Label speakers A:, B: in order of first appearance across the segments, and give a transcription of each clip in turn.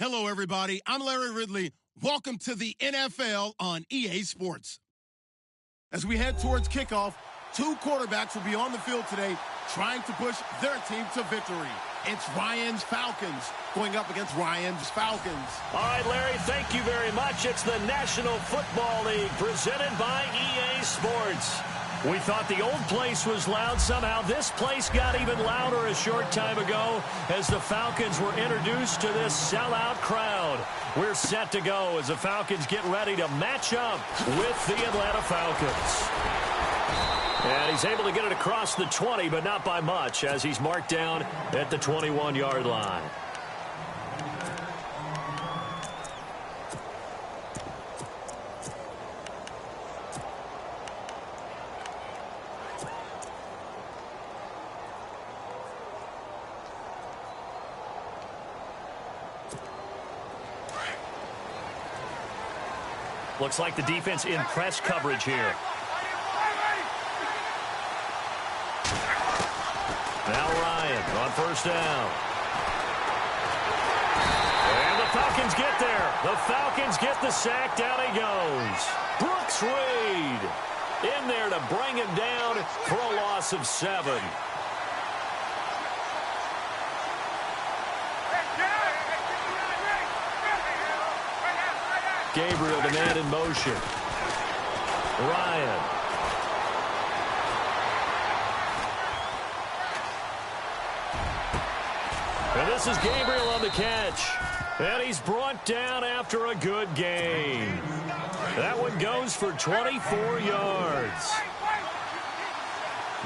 A: Hello, everybody. I'm Larry Ridley. Welcome to the NFL on EA Sports. As we head towards kickoff, two quarterbacks will be on the field today trying to push their team to victory. It's Ryan's Falcons going up against Ryan's Falcons.
B: All right, Larry, thank you very much. It's the National Football League presented by EA Sports. We thought the old place was loud. Somehow this place got even louder a short time ago as the Falcons were introduced to this sellout crowd. We're set to go as the Falcons get ready to match up with the Atlanta Falcons. And he's able to get it across the 20, but not by much as he's marked down at the 21-yard line. Looks like the defense in press coverage here. Now Ryan on first down. And the Falcons get there. The Falcons get the sack. Down he goes. Brooks Reed in there to bring him down for a loss of 7. Gabriel, the man in motion. Ryan. And this is Gabriel on the catch. And he's brought down after a good gain. That one goes for 24 yards.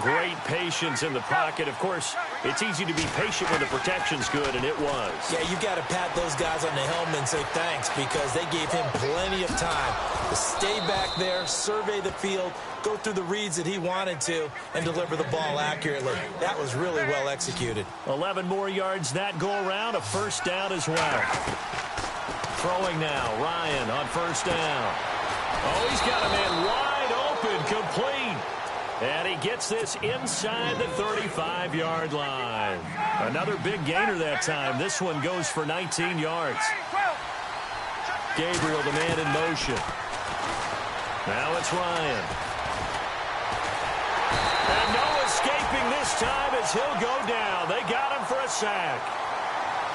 B: Great patience in the pocket. Of course, it's easy to be patient when the protection's good, and it was.
C: Yeah, you got to pat those guys on the helmet and say thanks because they gave him plenty of time to stay back there, survey the field, go through the reads that he wanted to, and deliver the ball accurately. That was really well executed.
B: 11 more yards that go around, a first down as well. Throwing now, Ryan on first down. Oh, he's got a man wide open, complete. And he gets this inside the 35-yard line. Another big gainer that time. This one goes for 19 yards. Gabriel, the man in motion. Now it's Ryan. And no escaping this time as he'll go down. They got him for a sack.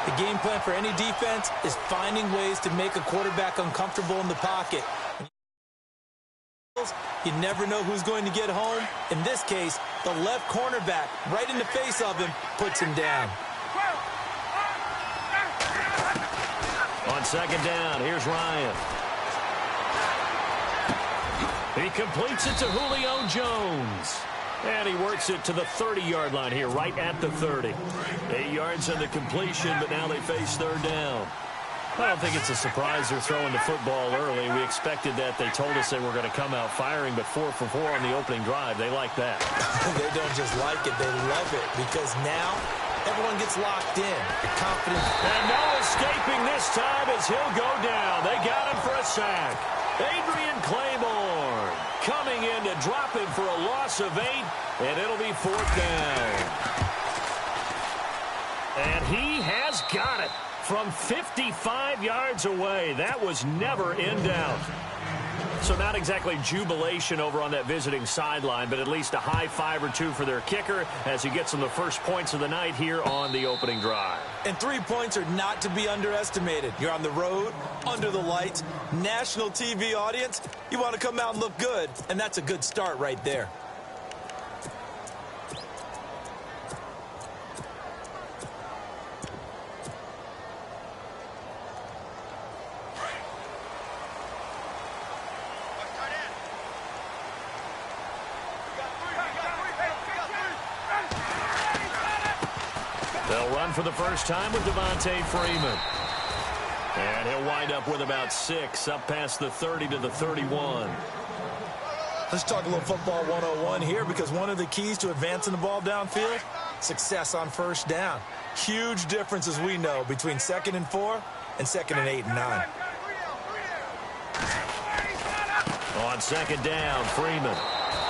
C: The game plan for any defense is finding ways to make a quarterback uncomfortable in the pocket. You never know who's going to get home. In this case, the left cornerback, right in the face of him, puts him down.
B: On second down, here's Ryan. He completes it to Julio Jones. And he works it to the 30-yard line here, right at the 30. 8 yards on the completion, but now they face third down. I don't think it's a surprise they're throwing the football early. We expected that. They told us they were going to come out firing, but 4 for 4 on the opening drive. They like that.
C: They don't just like it. They love it because now everyone gets locked in. Confident.
B: And no escaping this time as he'll go down. They got him for a sack. Adrian Claiborne coming in to drop him for a loss of 8, and it'll be fourth down. And he has got it. From 55 yards away. That was never in doubt. So not exactly jubilation over on that visiting sideline, but at least a high 5 or 2 for their kicker as he gets them the first points of the night here on the opening drive.
C: And 3 points are not to be underestimated. You're on the road, under the lights, national TV audience. You want to come out and look good, and that's a good start right there.
B: They'll run for the first time with Devontae Freeman. And he'll wind up with about 6, up past the 30 to the 31.
C: Let's talk a little football 101 here because one of the keys to advancing the ball downfield, success on first down. Huge difference, as we know, between 2nd and 4 and 2nd and 8 and 9.
B: On second down, Freeman.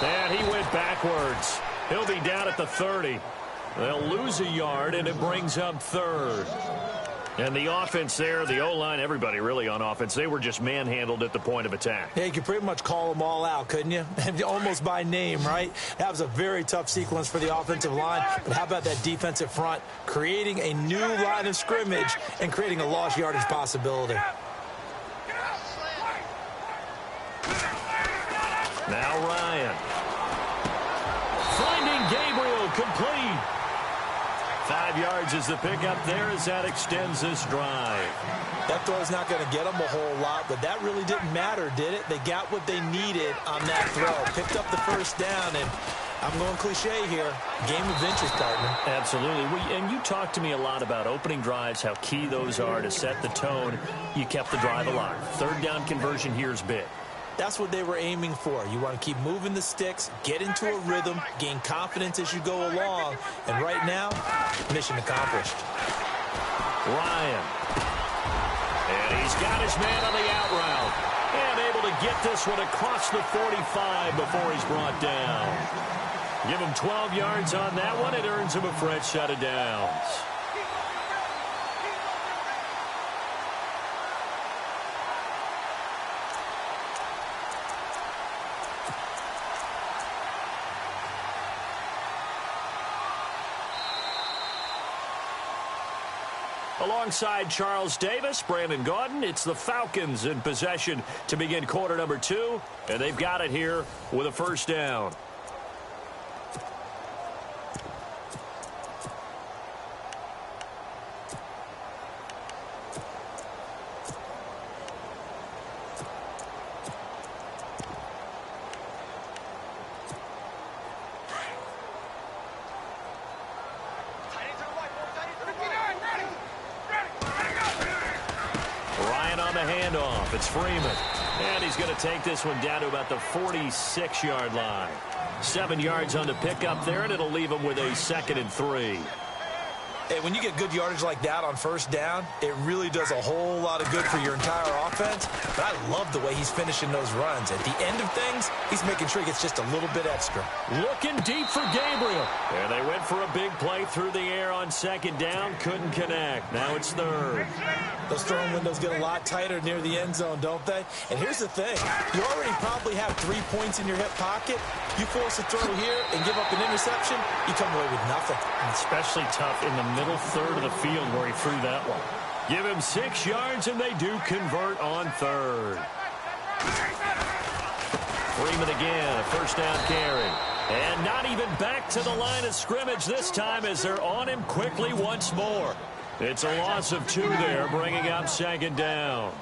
B: And he went backwards. He'll be down at the 30. They'll lose a yard, and it brings up 3rd. And the offense there, the O-line, everybody really on offense, they were just manhandled at the point of attack.
C: Yeah, you could pretty much call them all out, couldn't you? Almost by name, right? That was a very tough sequence for the offensive line. But how about that defensive front, creating a new line of scrimmage and creating a lost yardage possibility?
B: Now Ryan. Finding Gabriel complete. 5 yards is the pickup there as that extends this drive.
C: That throw's not going to get them a whole lot, but that really didn't matter, did it? They got what they needed on that throw. Picked up the first down, and I'm going cliche here. Game of inches, partner.
B: Absolutely. And you talked to me a lot about opening drives, how key those are to set the tone. You kept the drive alive. Third down conversion here is big.
C: That's what they were aiming for. You want to keep moving the sticks, get into a rhythm, gain confidence as you go along. And right now, mission accomplished.
B: Ryan. And he's got his man on the out route. And able to get this one across the 45 before he's brought down. Give him 12 yards on that one. It earns him a fresh set of downs. Alongside Charles Davis, Brandon Gaudin, it's the Falcons in possession to begin quarter number 2, and they've got it here with a first down. Handoff. It's Freeman. And he's going to take this one down to about the 46-yard line. 7 yards on the pickup there, and it'll leave him with a 2nd and 3.
C: Hey, when you get good yardage like that on first down, it really does a whole lot of good for your entire offense. But I love the way he's finishing those runs. At the end of things, he's making sure he gets just a little bit extra.
B: Looking deep for Gabriel. And they went for a big play through the air on 2nd down. Couldn't connect. Now it's 3rd.
C: Those throwing windows get a lot tighter near the end zone, don't they? And here's the thing. You already probably have 3 points in your hip pocket. You force a throw here and give up an interception, you come away with nothing.
B: Especially tough in the middle third of the field where he threw that one. Give him 6 yards, and they do convert on 3rd. Freeman again, a first down carry. And not even back to the line of scrimmage this time as they're on him quickly once more. It's a loss of 2 there, bringing up 2nd down.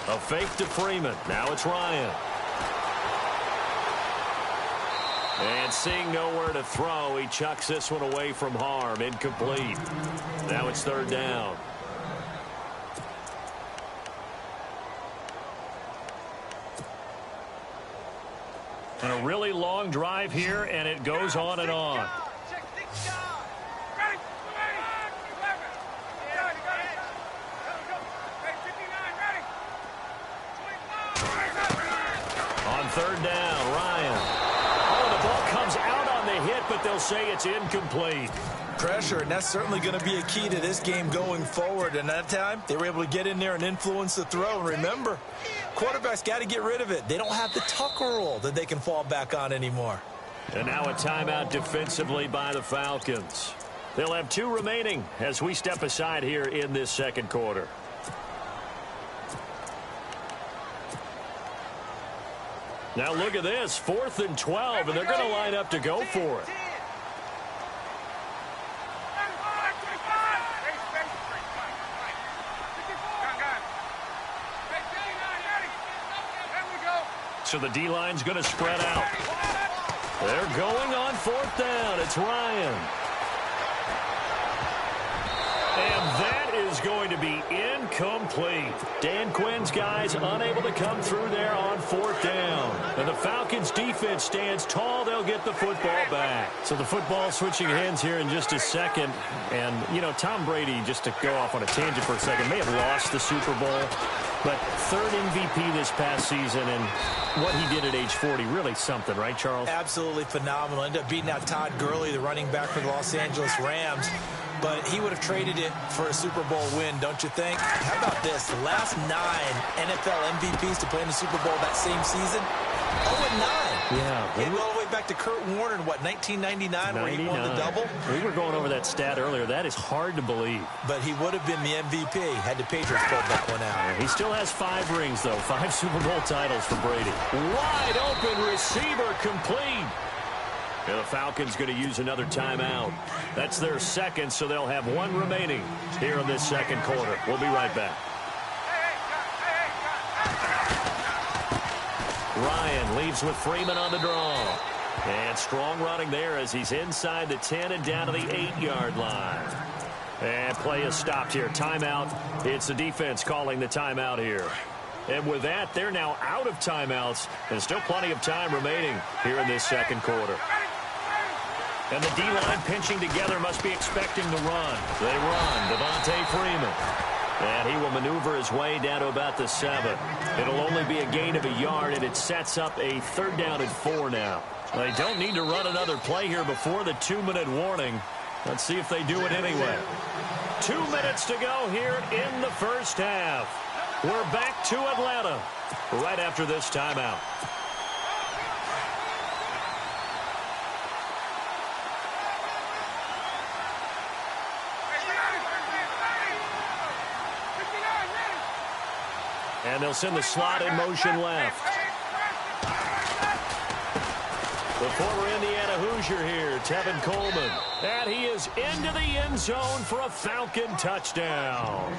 B: A fake to Freeman. Now it's Ryan. And seeing nowhere to throw, he chucks this one away from harm. Incomplete. Now it's 3rd down. And a really long drive here, and it goes on and on. On 3rd down, Ryan. Oh, the ball comes out on the hit, but they'll say it's incomplete.
C: Pressure, and that's certainly going to be a key to this game going forward. And that time, they were able to get in there and influence the throw. And remember, quarterbacks got to get rid of it. They don't have the Tucker rule that they can fall back on anymore.
B: And now a timeout defensively by the Falcons. They'll have 2 remaining as we step aside here in this 2nd quarter. Now look at this, 4th and 12, and they're going to line up to go for it. So the D-line's going to spread out. They're going on 4th down. It's Ryan. And that is going to be incomplete. Dan Quinn's guys unable to come through there on 4th down. And the Falcons defense stands tall. They'll get the football back. So the football switching hands here in just a second. And, you know, Tom Brady, just to go off on a tangent for a second, may have lost the Super Bowl. But third MVP this past season, and what he did at age 40, really something, right, Charles?
C: Absolutely phenomenal. Ended up beating out Todd Gurley, the running back for the Los Angeles Rams. But he would have traded it for a Super Bowl win, don't you think? How about this? The last 9 NFL MVPs to play in the Super Bowl that same season, 0-9.
B: Yeah.
C: He went all the way back to Kurt Warner in, what, 1999, where he won the double?
B: We were going over that stat earlier. That is hard to believe.
C: But he would have been the MVP had the Patriots pulled that one out.
B: Yeah, he still has 5 rings, though. 5 Super Bowl titles for Brady. Wide open receiver complete. Yeah, the Falcons going to use another timeout. That's their second, so they'll have 1 remaining here in this second quarter. We'll be right back. Ryan leaves with Freeman on the draw. And strong running there as he's inside the 10 and down to the 8-yard line. And play is stopped here. Timeout. It's the defense calling the timeout here. And with that, they're now out of timeouts. And still plenty of time remaining here in this second quarter. And the D-line pinching together must be expecting to run. They run. Devontae Freeman. And he will maneuver his way down to about the 7. It'll only be a gain of a yard, and it sets up a 3rd down and 4 now. They don't need to run another play here before the 2-minute warning. Let's see if they do it anyway. 2 minutes to go here in the first half. We're back to Atlanta right after this timeout. And they'll send the slot in motion left. The former Indiana Hoosier here, Tevin Coleman. And he is into the end zone for a Falcon touchdown.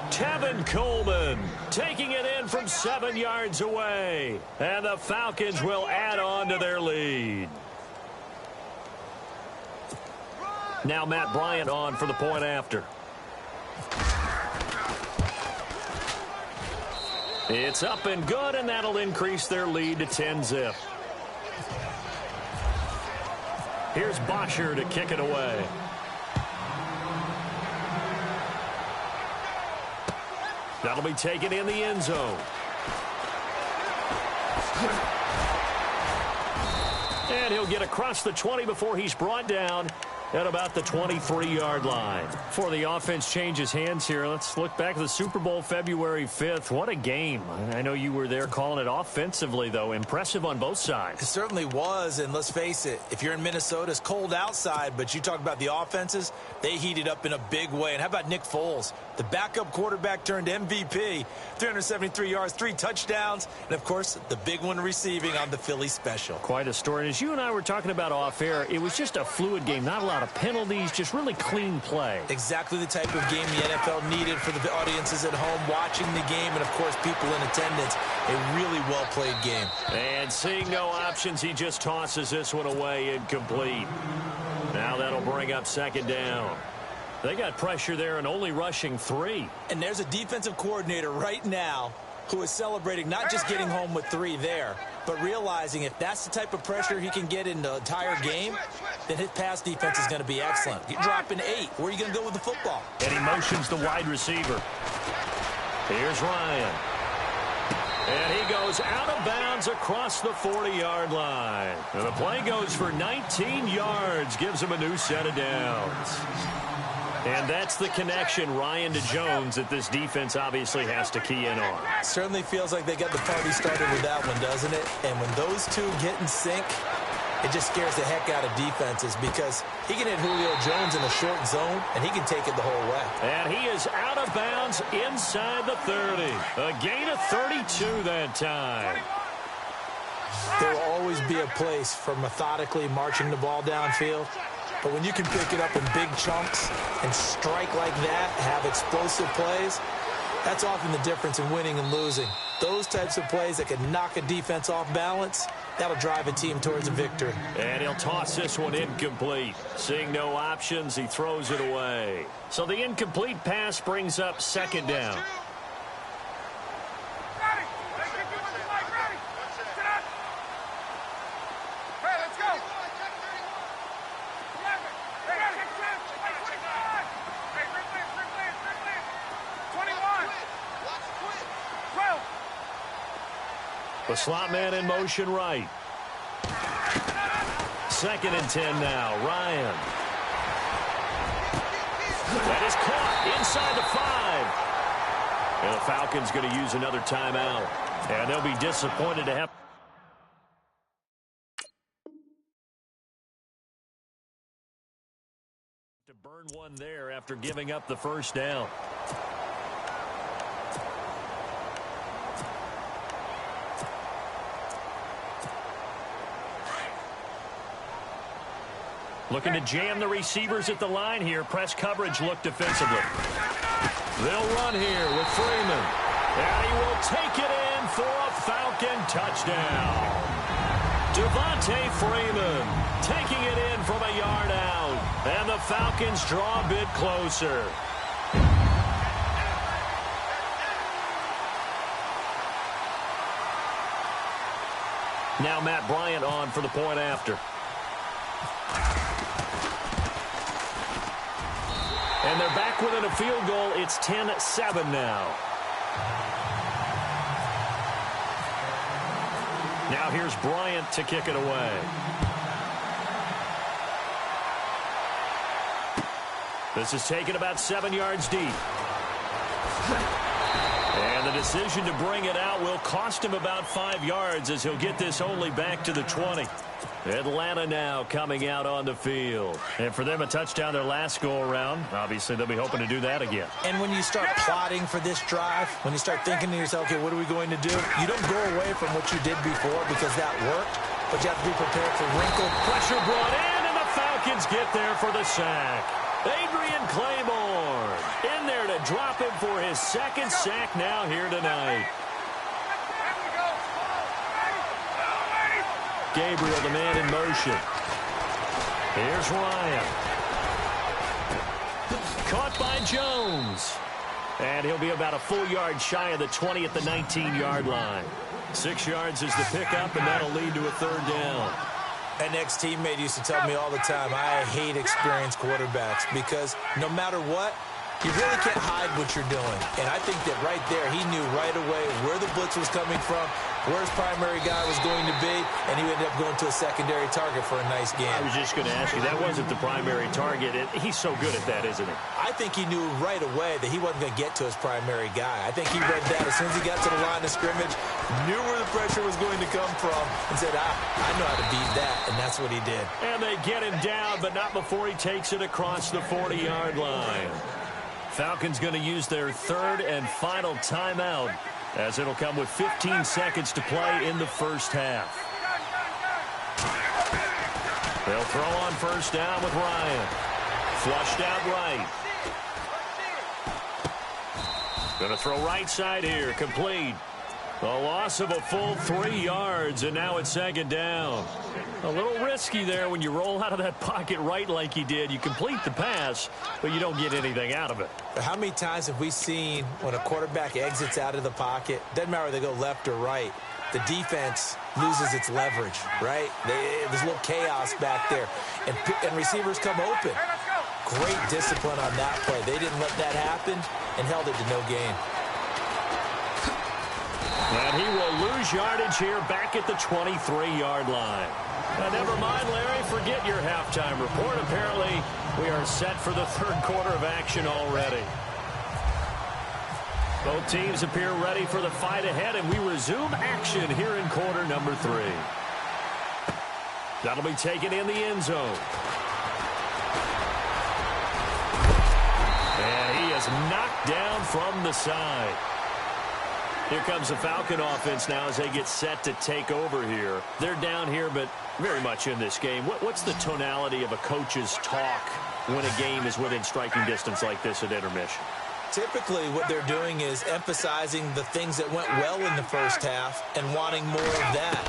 B: Tevin Coleman taking it in from 7 yards away. And the Falcons will add on to their lead. Now Matt Bryant on for the point after. It's up and good, and that'll increase their lead to 10-zip. Here's Bosher to kick it away. That'll be taken in the end zone. And he'll get across the 20 before he's brought down at about the 23-yard line. Before the offense changes hands here, let's look back at the Super Bowl February 5th. What a game. I know you were there calling it offensively, though. Impressive on both sides.
C: It certainly was, and let's face it, if you're in Minnesota, it's cold outside, but you talk about the offenses, they heated up in a big way. And how about Nick Foles? The backup quarterback turned MVP, 373 yards, 3 touchdowns, and, of course, the big one receiving on the Philly special.
B: Quite a story. And as you and I were talking about off air, it was just a fluid game. Not a lot of penalties, just really clean play.
C: Exactly the type of game the NFL needed for the audiences at home watching the game and, of course, people in attendance. A really well-played game.
B: And seeing no options, he just tosses this one away incomplete. Now that'll bring up 2nd down. They got pressure there and only rushing 3.
C: And there's a defensive coordinator right now who is celebrating not just getting home with 3 there, but realizing if that's the type of pressure he can get in the entire game, then his pass defense is going to be excellent. You're dropping 8. Where are you going to go with the football?
B: And he motions the wide receiver. Here's Ryan. And he goes out of bounds across the 40-yard line. And the play goes for 19 yards, gives him a new set of downs. And that's the connection, Ryan to Jones, that this defense obviously has to key in on.
C: Certainly feels like they got the party started with that one, doesn't it? And when those two get in sync, it just scares the heck out of defenses because he can hit Julio Jones in a short zone, and he can take it the whole way.
B: And he is out of bounds inside the 30. A gain of 32 that time.
C: There will always be a place for methodically marching the ball downfield. But when you can pick it up in big chunks and strike like that, have explosive plays, that's often the difference in winning and losing. Those types of plays that can knock a defense off balance, that'll drive a team towards a victory.
B: And he'll toss this one incomplete. Seeing no options, he throws it away. So the incomplete pass brings up 2nd down. slot man in motion right. 2nd and 10 now. Ryan. That is caught inside the 5. And the Falcons going to use another timeout. And they'll be disappointed to have to burn one there after giving up the first down. Looking to jam the receivers at the line here. Press coverage look defensively. They'll run here with Freeman. And he will take it in for a Falcon touchdown. Devontae Freeman taking it in from a yard out. And the Falcons draw a bit closer. Now Matt Bryant on for the point after. And they're back within a field goal. It's 10-7 now. Now here's Bryant to kick it away. This is taken about 7 yards deep. And the decision to bring it out will cost him about 5 yards as he'll get this only back to the 20. Atlanta now coming out on the field. And for them, a touchdown their last go-around. Obviously, they'll be hoping to do that again.
C: And when you start plotting for this drive, when you start thinking to yourself, okay, what are we going to do? You don't go away from what you did before because that worked, but you have to be prepared for wrinkle.
B: Pressure brought in, and the Falcons get there for the sack. Adrian Claiborne in there to drop him for his 2nd sack now here tonight. Gabriel, the man in motion. Here's Ryan. Caught by Jones. And he'll be about a full yard shy of the 20 at the 19-yard line. 6 yards is the pickup, and that'll lead to a 3rd down.
C: An ex-teammate used to tell me all the time, I hate experienced quarterbacks because no matter what, you really can't hide what you're doing. And I think that right there, he knew right away where the blitz was coming from, where his primary guy was going to be, and he ended up going to a secondary target for a nice game.
B: I was just going to ask you, that wasn't the primary target. He's so good at that, isn't he?
C: I think he knew right away that he wasn't going to get to his primary guy. I think he read that as soon as he got to the line of scrimmage, knew where the pressure was going to come from, and said, I know how to beat that, and that's what he did.
B: And they get him down, but not before he takes it across the 40-yard line. Falcons going to use their 3rd and final timeout as it'll come with 15 seconds to play in the first half. They'll throw on 1st down with Ryan. Flushed out right. Going to throw right side here. Complete. A loss of a full 3 yards, and now it's 2nd down. A little risky there when you roll out of that pocket right like he did. You complete the pass, but you don't get anything out of it.
C: How many times have we seen when a quarterback exits out of the pocket, doesn't matter whether they go left or right, the defense loses its leverage, right? There's a little chaos back there, and receivers come open. Great discipline on that play. They didn't let that happen and held it to no gain.
B: And he will lose yardage here back at the 23-yard line. Now, never mind, Larry, forget your halftime report. Apparently, we are set for the 3rd quarter of action already. Both teams appear ready for the fight ahead, and we resume action here in quarter number 3. That'll be taken in the end zone. And he is knocked down from the side. Here comes the Falcon offense now as they get set to take over here. They're down here, but very much in this game. What's the tonality of a coach's talk when a game is within striking distance like this at intermission?
C: Typically, what they're doing is emphasizing the things that went well in the first half and wanting more of that.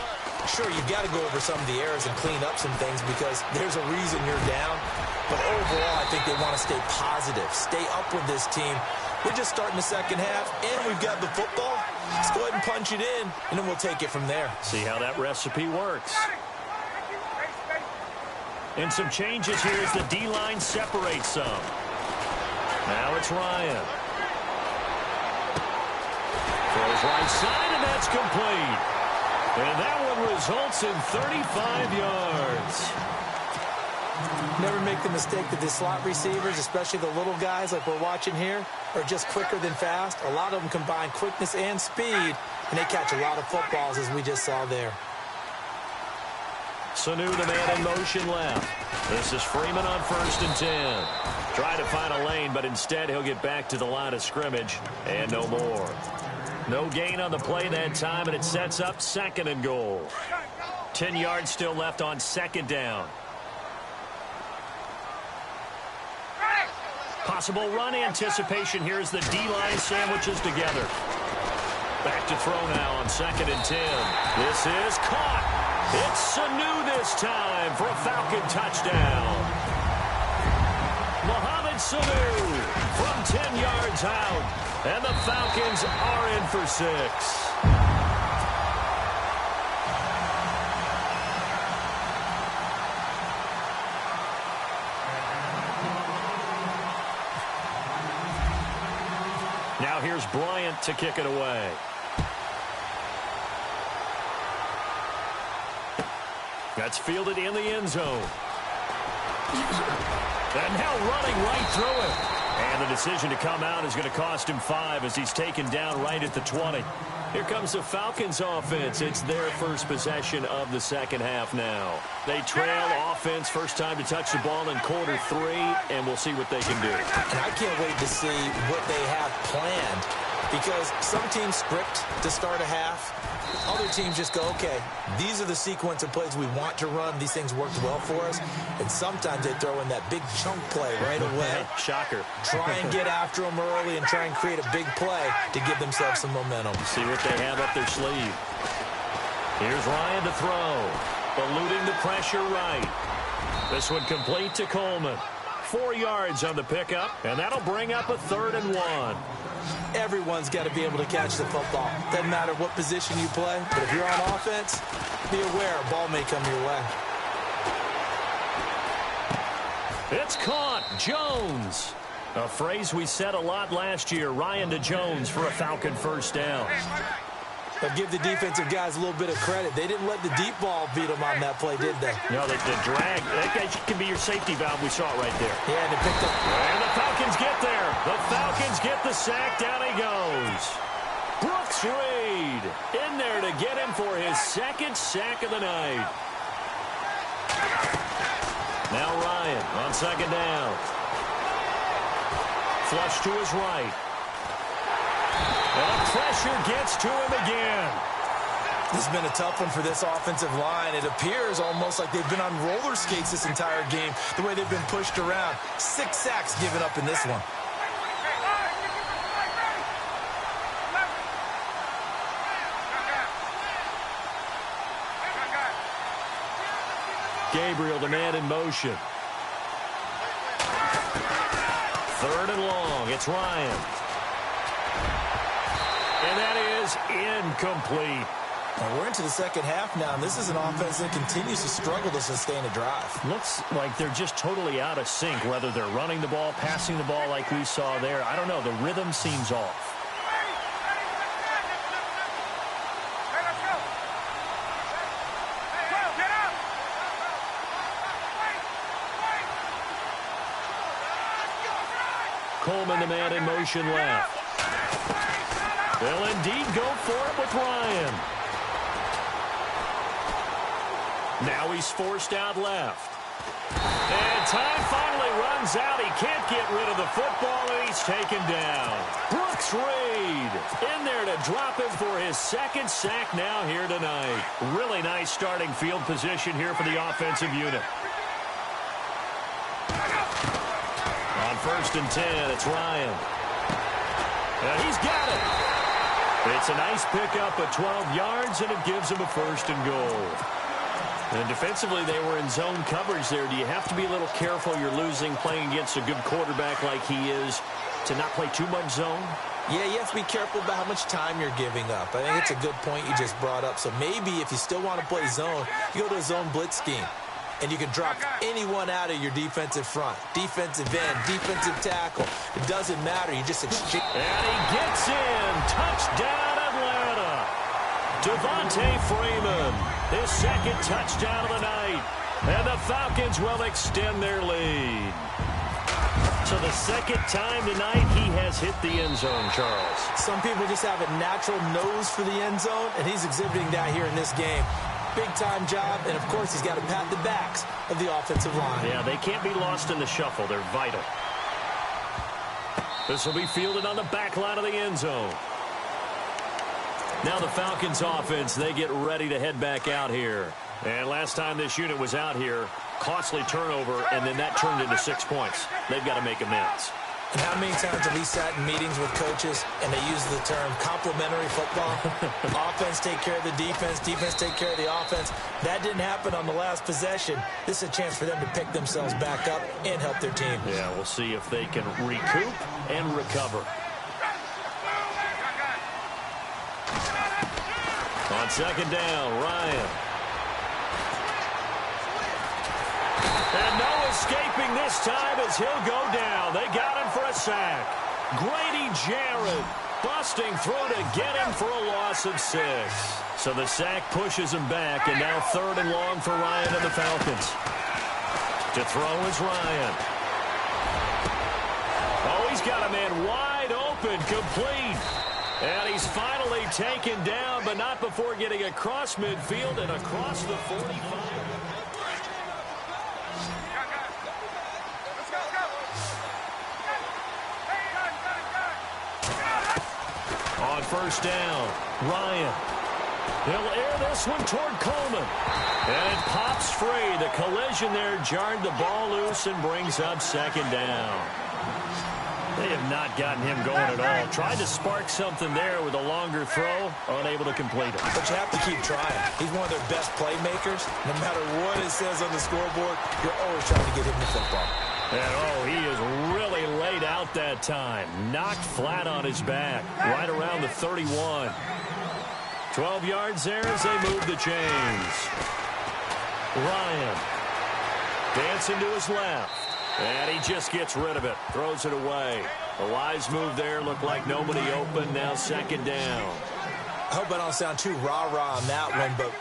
C: Sure, you've got to go over some of the errors and clean up some things because there's a reason you're down. But overall, I think they want to stay positive, stay up with this team. We're just starting the second half, and we've got the football. Let's go ahead and punch it in, and then we'll take it from there.
B: See how that recipe works. And some changes here as the D-line separates some. Now it's Ryan. Throws right side, and that's complete. And that one results in 35 yards.
C: Never make the mistake that the slot receivers, especially the little guys like we're watching here, are just quicker than fast. A lot of them combine quickness and speed, and they catch a lot of footballs, as we just saw there.
B: Sanu, the man in motion left. This is Freeman on 1st and 10. Try to find a lane, but instead he'll get back to the line of scrimmage and no more. No gain on the play that time, and it sets up 2nd and goal. 10 yards still left on 2nd down. Possible run anticipation here as the D-line sandwiches together. Back to throw now on 2nd and 10. This is caught. It's Sanu this time for a Falcon touchdown. Mohamed Sanu from 10 yards out. And the Falcons are in for 6. Now here's Bryant to kick it away. That's fielded in the end zone. And now running right through it. And the decision to come out is going to cost him 5 as he's taken down right at the 20. Here comes the Falcons offense. It's their first possession of the second half now. They trail offense, first time to touch the ball in quarter 3, and we'll see what they can do.
C: And I can't wait to see what they have planned, because some teams script to start a half. Other teams just go, okay, these are the sequence of plays we want to run. These things worked well for us. And sometimes they throw in that big chunk play right away.
B: Shocker.
C: Try and get after them early and try and create a big play to give themselves some momentum.
B: See what they have up their sleeve. Here's Ryan to throw. Eluding the pressure right. This one complete to Coleman. 4 yards on the pickup, and that'll bring up a 3rd and 1.
C: Everyone's got to be able to catch the football. Doesn't matter what position you play, but if you're on offense, be aware a ball may come your way.
B: It's caught. Jones. A phrase we said a lot last year. Ryan to Jones for a Falcon first down.
C: But give the defensive guys a little bit of credit. They didn't let the deep ball beat them on that play, did they?
B: No, the drag. That can be your safety valve. We saw it right there.
C: Yeah, and it picked up.
B: And the Falcons get there. The Falcons get the sack. Down he goes. Brooks Reed in there to get him for his 2nd sack of the night. Now Ryan on 2nd down. Flush to his right. And pressure gets to him again.
C: This has been a tough one for this offensive line. It appears almost like they've been on roller skates this entire game, the way they've been pushed around. 6 sacks given up in this one.
B: Gabriel, the man in motion. 3rd and long. It's Ryan. And that is incomplete.
C: Well, we're into the second half now, and this is an offense that continues to struggle to sustain a drive.
B: Looks like they're just totally out of sync, whether they're running the ball, passing the ball like we saw there. I don't know. The rhythm seems off. Coleman, the man in motion left. They'll indeed go for it with Ryan. Now he's forced out left. And time finally runs out. He can't get rid of the football, and he's taken down. Brooks Reed in there to drop him for his 2nd sack now here tonight. Really nice starting field position here for the offensive unit. On 1st and 10, it's Ryan. And he's got it. It's a nice pickup of 12 yards, and it gives him a 1st and goal. And defensively, they were in zone coverage there. Do you have to be a little careful? You're losing, playing against a good quarterback like he is, to not play too much zone?
C: Yeah, you have to be careful about how much time you're giving up. I think it's a good point you just brought up. So maybe if you still want to play zone, you go to a zone blitz scheme. And you can drop anyone out of your defensive front. Defensive end, defensive tackle. It doesn't matter. You just exchange.
B: And he gets in. Touchdown, Atlanta. Devontae Freeman, his second touchdown of the night. And the Falcons will extend their lead. So the second time tonight he has hit the end zone, Charles.
C: Some people just have a natural nose for the end zone, and he's exhibiting that here in this game. Big-time job, and of course he's got to pat the backs of the offensive line.
B: Yeah, they can't be lost in the shuffle. They're vital. This will be fielded on the back line of the end zone. Now the Falcons offense, they get ready to head back out here. And last time this unit was out here, costly turnover, and then that turned into 6 points. They've got to make amends.
C: And how many times have we sat in meetings with coaches and they use the term complementary football? Offense take care of the defense, defense take care of the offense. That didn't happen on the last possession. This is a chance for them to pick themselves back up and help their team.
B: Yeah, we'll see if they can recoup and recover. On second down, Ryan. And no escaping this time as he'll go down. They got him for a sack. Grady Jarrett busting through to get him for a loss of 6. So the sack pushes him back, and now 3rd and long for Ryan and the Falcons. To throw is Ryan. Oh, he's got a man wide open, complete. And he's finally taken down, but not before getting across midfield and across the 45. On first down, Ryan. He'll air this one toward Coleman. And it pops free. The collision there jarred the ball loose and brings up second down. They have not gotten him going at all. Tried to spark something there with a longer throw, unable to complete it.
C: But you have to keep trying. He's one of their best playmakers. No matter what it says on the scoreboard, you're always trying to get him the football.
B: And oh, he is really laid out that time. Knocked flat on his back, right around the 31. 12 yards there as they move the chains. Ryan dancing to his left. And he just gets rid of it. Throws it away. A wise move there. Looked like nobody open. Now second down.
C: I hope I don't sound too rah-rah on that one, but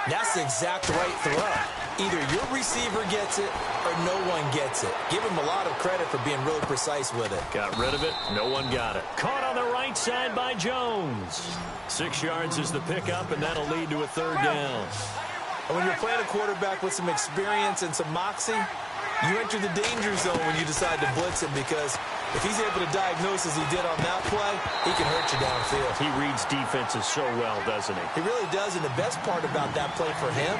C: that's the exact right throw. Either your receiver gets it or no one gets it. Give him a lot of credit for being really precise with it.
B: Got rid of it. No one got it. Caught on the right side by Jones. 6 yards is the pickup, and that'll lead to a third down.
C: And when you're playing a quarterback with some experience and some moxie, you enter the danger zone when you decide to blitz him, because if he's able to diagnose as he did on that play, he can hurt you downfield.
B: He reads defenses so well, doesn't he?
C: He really does, and the best part about that play for him,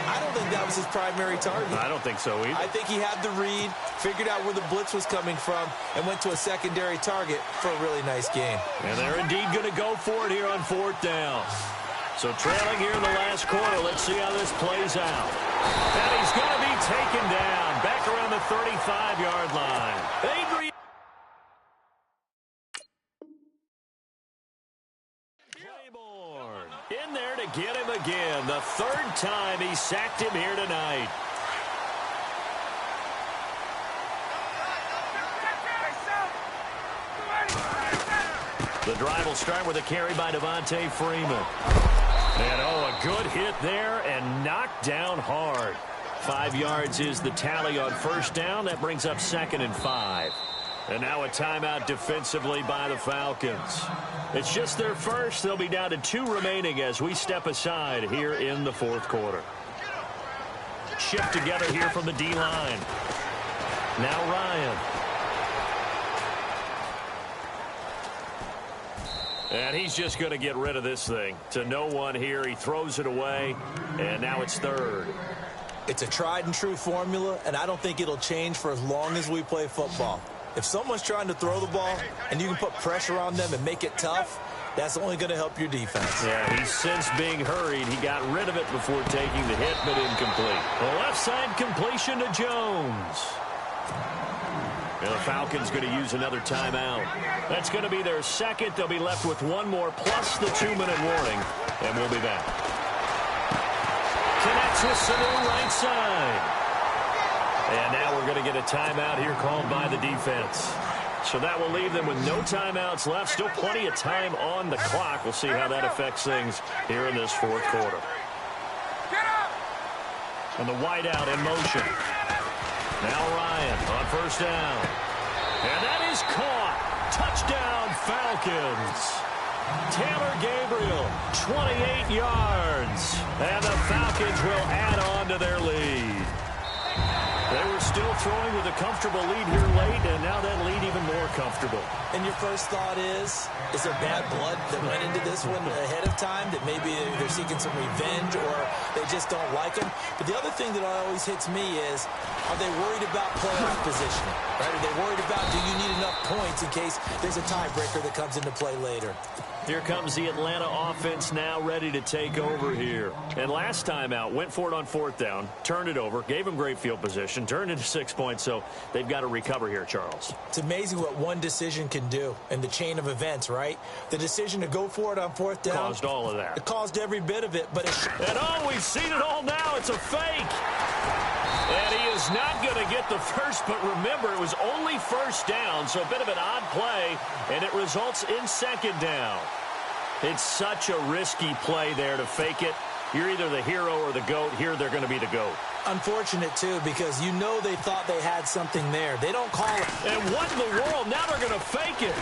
C: I don't think that was his primary target.
B: I don't think so either.
C: I think he had the read, figured out where the blitz was coming from, and went to a secondary target for a really nice game.
B: And they're indeed going to go for it here on fourth down. So trailing here in the last quarter, let's see how this plays out. And he's going to be taken down back around the 35-yard line. Adrian Claiborne in there to get him again. The third time he sacked him here tonight. The drive will start with a carry by Devontae Freeman. And, oh, a good hit there and knocked down hard. 5 yards is the tally on first down. That brings up 2nd and 5. And now a timeout defensively by the Falcons. It's just their first. They'll be down to 2 remaining as we step aside here in the fourth quarter. Shift together here from the D-line. Now Ryan. And he's just going to get rid of this thing. To no one here. He throws it away. And now it's third.
C: It's a tried and true formula, and I don't think it'll change for as long as we play football. If someone's trying to throw the ball and you can put pressure on them and make it tough, that's only going to help your defense.
B: Yeah, he's since being hurried. He got rid of it before taking the hit, but incomplete. The left side completion to Jones. And the Falcons going to use another timeout. That's going to be their second. They'll be left with one more plus the 2-minute warning, and we'll be back. Connects with Sanu right side. And now we're going to get a timeout here called by the defense. So that will leave them with no timeouts left. Still plenty of time on the clock. We'll see how that affects things here in this fourth quarter. And the wideout in motion. Now Ryan on first down. And that is caught. Touchdown, Falcons. Taylor Gabriel, 28 yards. And the Falcons will add on to their lead. They were still throwing with a comfortable lead here late, and now that lead even more comfortable.
C: And your first thought is there bad blood that went into this one ahead of time, that maybe they're seeking some revenge or they just don't like him? But the other thing that always hits me is, are they worried about playoff positioning? Right? Are they worried about, do you need enough points in case there's a tiebreaker that comes into play later?
B: Here comes the Atlanta offense now ready to take over here. And last time out, went for it on fourth down, turned it over, gave them great field position, turned into 6 points, so they've got to recover here, Charles.
C: It's amazing what one decision can do in the chain of events, right? The decision to go for it on fourth down
B: caused all of that.
C: It caused every bit of it, but
B: and oh, we've seen it all now. It's a fake. And he is not going to get the first, but remember, it was only first down, so a bit of an odd play, and it results in second down. It's such a risky play there to fake it. You're either the hero or the GOAT. Here they're going to be the GOAT.
C: Unfortunate, too, because you know they thought they had something there. They don't call it.
B: And what in the world? Now they're going to fake it.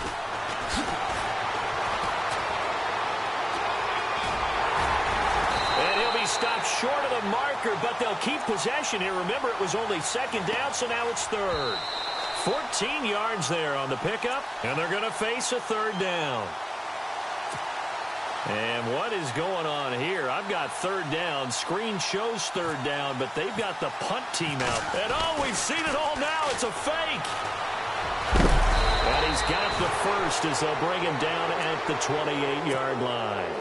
B: And he'll be stopped short of the marker, but they'll keep possession here. Remember, it was only second down, so now it's third. 14 yards there on the pickup, and they're going to face a third down. And what is going on here? I've got third down. Screen shows third down, but they've got the punt team out. And oh, we've seen it all now. It's a fake. And he's got the first as they'll bring him down at the 28-yard line.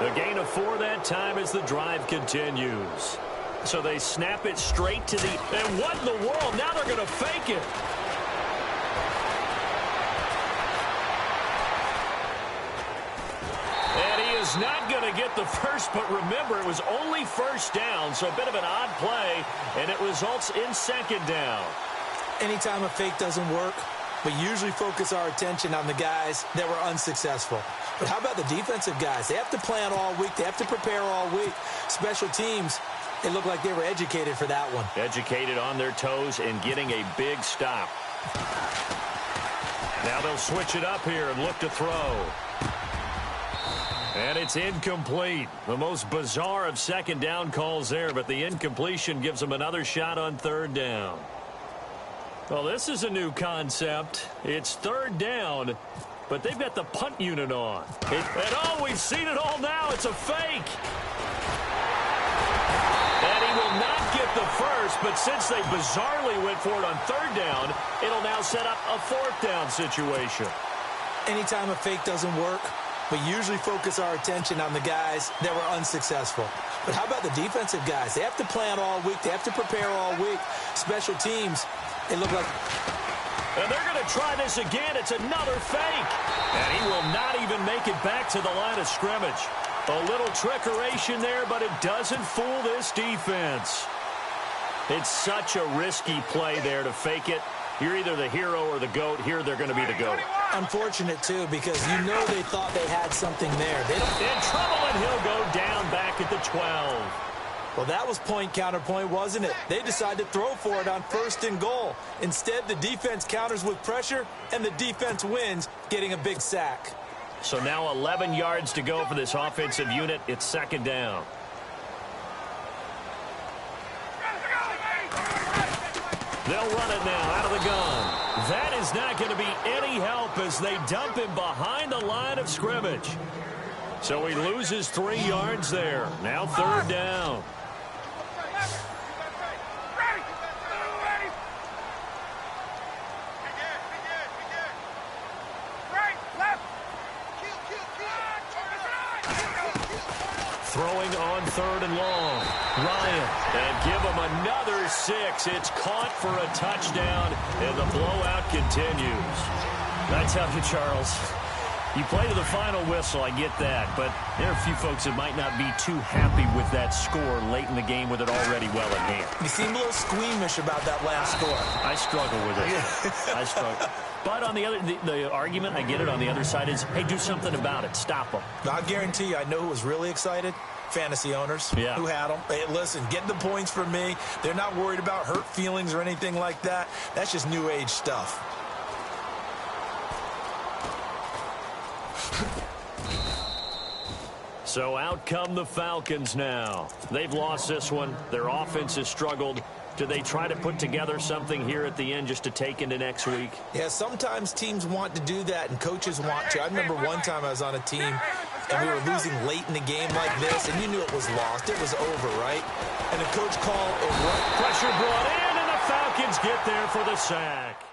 B: A gain of 4 that time as the drive continues. So they snap it straight to the... And what in the world? Now they're going to fake it. And he is not going to get the first, but remember, it was only first down, so a bit of an odd play, and it results in second down.
C: Anytime a fake doesn't work, we usually focus our attention on the guys that were unsuccessful. But how about the defensive guys? They have to plan all week. They have to prepare all week. Special teams, it looked like they were educated for that one.
B: Educated on their toes and getting a big stop. Now they'll switch it up here and look to throw. And it's incomplete. The most bizarre of second down calls there, but the incompletion gives them another shot on third down. Well, this is a new concept. It's third down, but they've got the punt unit on. And oh, we've seen it all now. It's a fake. And he will not get the first, but since they bizarrely went for it on third down, it'll now set up a fourth down situation.
C: Anytime a fake doesn't work, we usually focus our attention on the guys that were unsuccessful. But how about the defensive guys? They have to plan all week. They have to prepare all week. Special teams, it looked like...
B: And they're going to try this again. It's another fake. And he will not even make it back to the line of scrimmage. A little trickeration there, but it doesn't fool this defense. It's such a risky play there to fake it. You're either the hero or the GOAT. Here they're going to be the GOAT.
C: Unfortunate, too, because you know they thought they had something there. They don't...
B: In trouble, and he'll go down back at the 12.
C: Well, that was point counterpoint, wasn't it? They decided to throw for it on first and goal. Instead, the defense counters with pressure, and the defense wins, getting a big sack.
B: So now 11 yards to go for this offensive unit. It's second down. They'll run it now out of the gun. That is not going to be any help as they dump him behind the line of scrimmage. So he loses 3 yards there. Now third down. Throwing on third and long. Ryan. And give him another 6. It's caught for a touchdown, and the blowout continues. I tell you, Charles, You play to the final whistle, I get that, but there are a few folks that might not be too happy with that score late in the game with it already well in hand.
C: You seem a little squeamish about that last score.
B: I struggle with it. I struggle. But on the other, the argument, I get it, on the other side is, hey, do something about it. Stop them.
C: I guarantee you, I know who was really excited. Fantasy owners who had them. Hey, listen, get the points for me. They're not worried about hurt feelings or anything like that. That's just new age stuff.
B: So out come the Falcons now. They've lost this one. Their offense has struggled. Do they try to put together something here at the end just to take into next week?
C: Yeah, sometimes teams want to do that and coaches want to. I remember one time I was on a team and we were losing late in the game like this, and you knew it was lost. It was over, right? And the coach called a run.
B: Pressure brought in, and the Falcons get there for the sack.